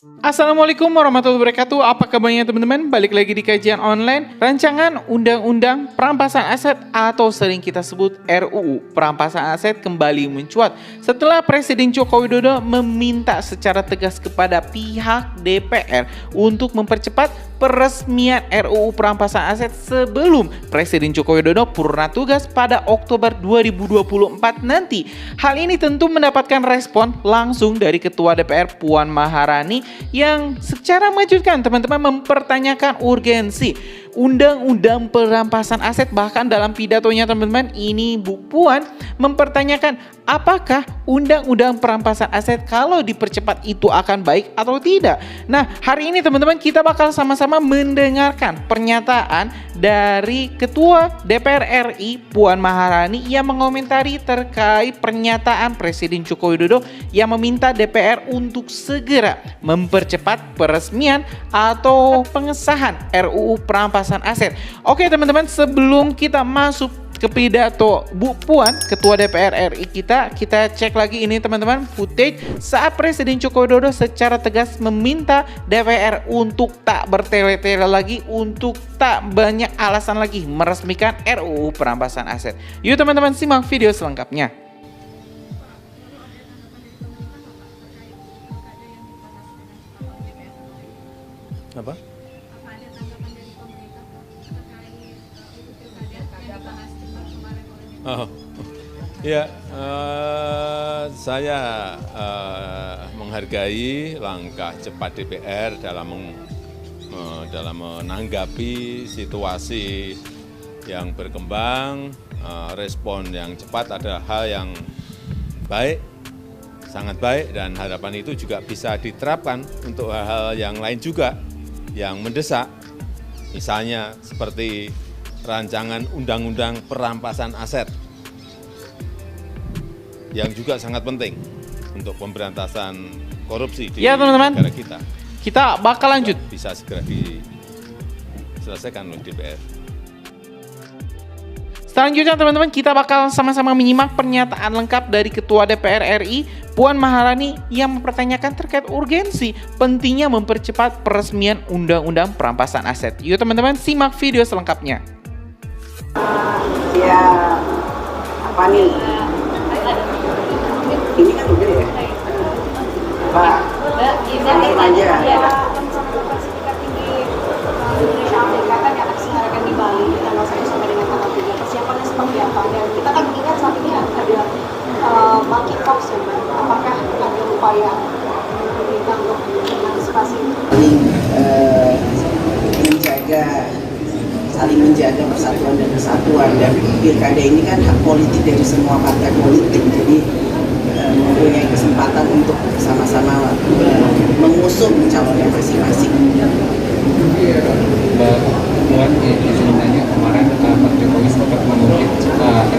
Assalamualaikum warahmatullahi wabarakatuh. Apa kabarnya teman-teman? Balik lagi di kajian online rancangan undang-undang perampasan aset atau sering kita sebut RUU perampasan aset kembali mencuat setelah Presiden Joko Widodo meminta secara tegas kepada pihak DPR untuk mempercepat peresmian RUU perampasan aset sebelum Presiden Joko Widodo purna tugas pada Oktober 2024 nanti. Hal ini tentu mendapatkan respon langsung dari Ketua DPR Puan Maharani yang secara mengejutkan teman-teman mempertanyakan urgensi undang-undang perampasan aset. Bahkan dalam pidatonya teman-teman ini Bu Puan mempertanyakan apakah undang-undang perampasan aset kalau dipercepat itu akan baik atau tidak. Nah, hari ini teman-teman kita bakal sama-sama mendengarkan pernyataan dari Ketua DPR RI Puan Maharani yang mengomentari terkait pernyataan Presiden Joko Widodo yang meminta DPR untuk segera mempercepat peresmian atau pengesahan RUU perampasan aset. Oke teman-teman, sebelum kita masuk ke pidato Bu Puan, Ketua DPR RI kita cek lagi ini teman-teman footage saat Presiden Joko Widodo secara tegas meminta DPR untuk tak bertele-tele lagi, untuk tak banyak alasan lagi meresmikan RUU perampasan aset. Yuk teman-teman simak video selengkapnya. Apa? Oh, ya, saya menghargai langkah cepat DPR dalam menanggapi situasi yang berkembang. Respon yang cepat adalah hal yang baik, sangat baik, dan harapan itu juga bisa diterapkan untuk hal-hal yang lain juga yang mendesak, misalnya seperti rancangan undang-undang perampasan aset yang juga sangat penting untuk pemberantasan korupsi di teman-teman, negara kita. Kita bakal lanjut. Bisa segera diselesaikan oleh DPR. Selanjutnya teman-teman kita bakal sama-sama menyimak pernyataan lengkap dari Ketua DPR RI Puan Maharani yang mempertanyakan terkait urgensi pentingnya mempercepat peresmian undang-undang perampasan aset. Yuk teman-teman simak video selengkapnya. Ya, apa nih? Ini kan udah ya? Pak, izin aja. Indonesia Amerika kan yang diselenggarakan di Bali di tanggal 1 sampai dengan tanggal 3. Persiapannya seperti apa? Dan kita kan ingat saat ini ada monkeypox ya, apakah ada upaya pemerintah untuk mengantisipasi itu? Saling menjaga persatuan dan kesatuan, dan pilkada ini kan hak politik dari semua partai politik, jadi mempunyai kesempatan untuk sama-sama mengusung calonnya masing-masing. Mbak Puan, izin nanya, kemarin Pak Jokowi sempat mengungkit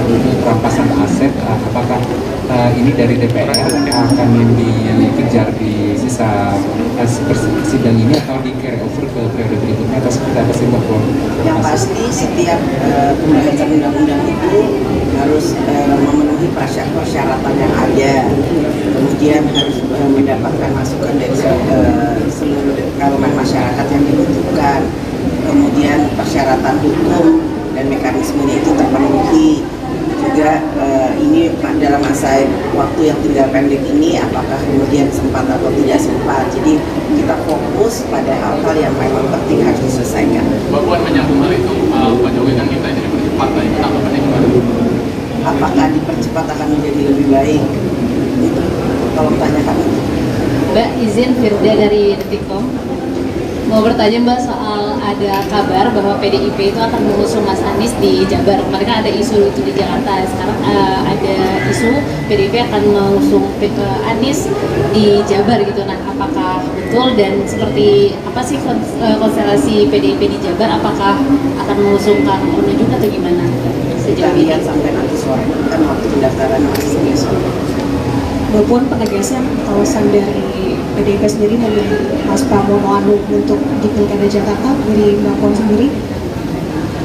RUU perampasan aset, apakah ini dari DPR akan dikejar di sisa sidang ini atau di carry over ke periode berikutnya, atau seperti apa sih Mbak Puan? Yang pasti setiap pembahasan undang-undang itu harus memenuhi persyaratan yang ada, kemudian harus mendapatkan masukan dari seluruh kalangan masyarakat yang dibutuhkan, kemudian persyaratan hukum dan mekanismenya itu terpenuhi. Juga ini dalam masa waktu yang tinggal pendek ini apakah kemudian sempat atau tidak sempat, jadi kita fokus pada hal-hal yang memang penting harus diselesaikan. Mbak Puan menyambung hal itu, Pak Jokowi kan minta ini dipercepat, nah itu tanggapannya gimana? Apakah dipercepat akan menjadi lebih baik? Itu tolong tanyakan itu. Mbak, izin Firda dari Detikcom. Mau bertanya Mbak soal ada kabar bahwa PDIP itu akan mengusung Mas Anies di Jabar. Kemarin kan ada isu itu di Jakarta. Sekarang ada isu PDIP akan mengusung Anies di Jabar gitu. Nah, apakah betul, dan seperti apa sih konstelasi PDIP di Jabar? Apakah akan mengusung Kang Ono juga atau gimana? Kita lihat sampai nanti sore, kan waktu pendaftaran masih besok. Mbak Puan, penegasan kawasan dari PDIP sendiri memilih Mas Pramono Anung untuk di Pilkada Jakarta. Dari Mbak Puan sendiri,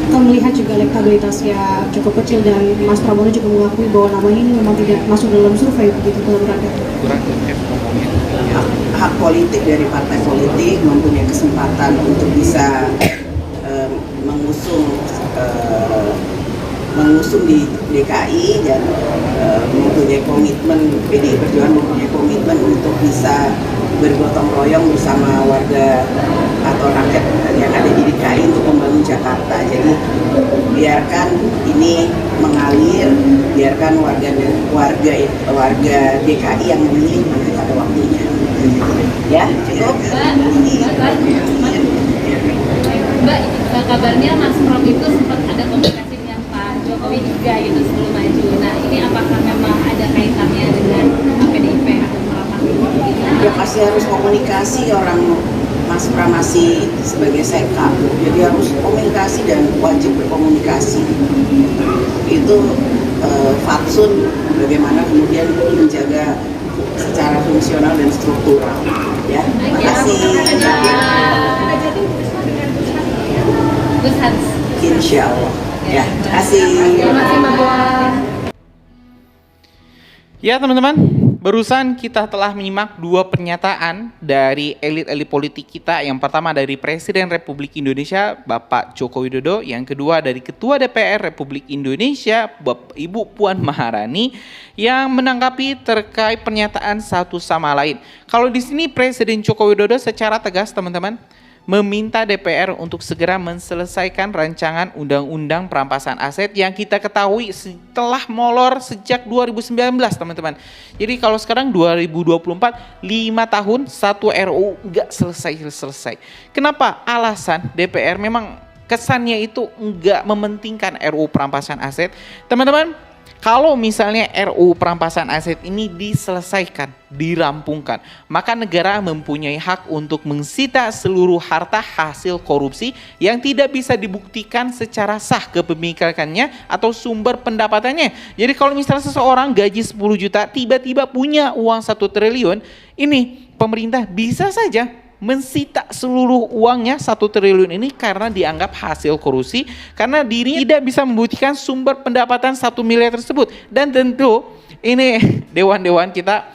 kita melihat juga elektabilitasnya cukup kecil, dan Mas Pramono juga mengakui bahwa namanya ini memang tidak masuk dalam survei begitu dalam rakyat. hak politik dari partai politik, mempunyai kesempatan untuk bisa mengusung di DKI dan mempunyai komitmen, PDI Perjuangan mempunyai komitmen untuk bisa bergotong royong bersama warga atau rakyat yang ada di DKI untuk membangun Jakarta. Jadi biarkan ini mengalir, biarkan warga DKI yang memilih nanti pada waktunya. Ya, cukup. Mbak, kabarnya Mas Pram itu sempat ada komunikasi dengan Pak Jokowi juga gitu sebelum maju. Nah, ini apakah memang ada kaitannya dengan PDIP atau merapat? Ya pasti harus komunikasi, orang Mas Pram masih sebagai sekap, jadi harus komunikasi dan wajib berkomunikasi. Itu fatsun bagaimana kemudian menjaga secara fungsional dan struktural. Ya, terima kasih. Gus Hans. Insya Allah. Ya, terima kasih. Terima kasih Mbak Puan. Ya teman-teman, barusan kita telah menyimak dua pernyataan dari elit-elit politik kita. Yang pertama dari Presiden Republik Indonesia, Bapak Joko Widodo. Yang kedua dari Ketua DPR Republik Indonesia, Ibu Puan Maharani, yang menanggapi terkait pernyataan satu sama lain. Kalau di sini Presiden Joko Widodo secara tegas teman-teman, meminta DPR untuk segera menyelesaikan rancangan undang-undang perampasan aset yang kita ketahui telah molor sejak 2019 teman-teman. Jadi kalau sekarang 2024, 5 tahun satu RUU nggak selesai-selesai. Kenapa? Alasan DPR memang kesannya itu nggak mementingkan RUU perampasan aset. Teman-teman, kalau misalnya RUU perampasan aset ini diselesaikan, dirampungkan, maka negara mempunyai hak untuk mengsita seluruh harta hasil korupsi yang tidak bisa dibuktikan secara sah kepemilikannya atau sumber pendapatannya. Jadi kalau misalnya seseorang gaji 10 juta tiba-tiba punya uang 1 triliun, ini pemerintah bisa saja mensita seluruh uangnya 1 triliun ini karena dianggap hasil korupsi, karena dirinya tidak bisa membuktikan sumber pendapatan 1 miliar tersebut. Dan tentu ini dewan-dewan kita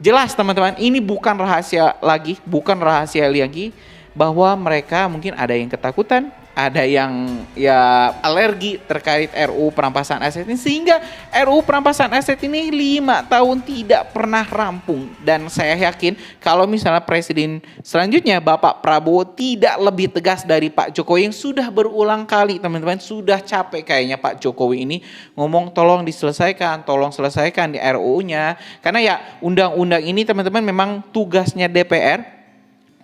jelas teman-teman, ini bukan rahasia lagi bahwa mereka mungkin ada yang ketakutan, ada yang ya alergi terkait RUU perampasan aset ini, sehingga RUU perampasan aset ini 5 tahun tidak pernah rampung. Dan saya yakin kalau misalnya presiden selanjutnya Bapak Prabowo tidak lebih tegas dari Pak Jokowi yang sudah berulang kali teman-teman, sudah capek kayaknya Pak Jokowi ini ngomong tolong diselesaikan, tolong selesaikan di RUU-nya. Karena ya undang-undang ini teman-teman memang tugasnya DPR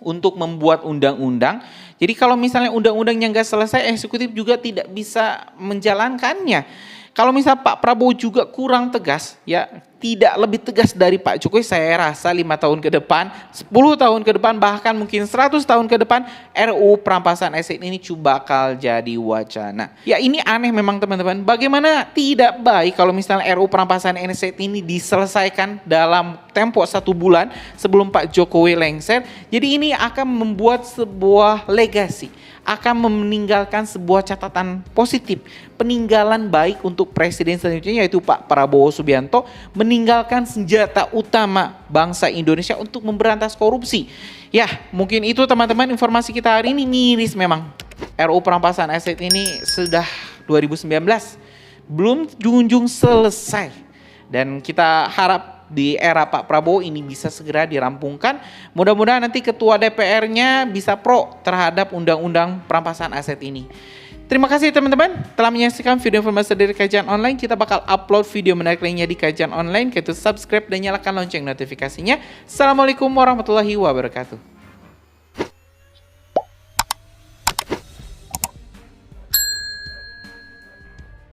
untuk membuat undang-undang. Jadi kalau misalnya undang-undangnya nggak selesai, eksekutif juga tidak bisa menjalankannya. Kalau misalnya Pak Prabowo juga kurang tegas, ya tidak lebih tegas dari Pak Jokowi, saya rasa 5 tahun ke depan, 10 tahun ke depan, bahkan mungkin 100 tahun ke depan, RUU perampasan aset ini bakal jadi wacana. Ya ini aneh memang teman-teman, bagaimana tidak baik kalau misalnya RUU perampasan aset ini diselesaikan dalam tempo 1 bulan sebelum Pak Jokowi lengser. Jadi ini akan membuat sebuah legasi, akan meninggalkan sebuah catatan positif, peninggalan baik untuk presiden selanjutnya yaitu Pak Prabowo Subianto, meninggalkan senjata utama bangsa Indonesia untuk memberantas korupsi. Ya, mungkin itu teman-teman informasi kita hari ini. Miris memang. RUU perampasan aset ini sudah 2019, belum junjung selesai. Dan kita harap di era Pak Prabowo ini bisa segera dirampungkan. Mudah-mudahan nanti ketua DPR-nya bisa pro terhadap undang-undang perampasan aset ini. Terima kasih teman-teman telah menyaksikan video informasi dari Kajian Online. Kita bakal upload video menarik lainnya di Kajian Online. Yaitu subscribe dan nyalakan lonceng notifikasinya. Assalamualaikum warahmatullahi wabarakatuh.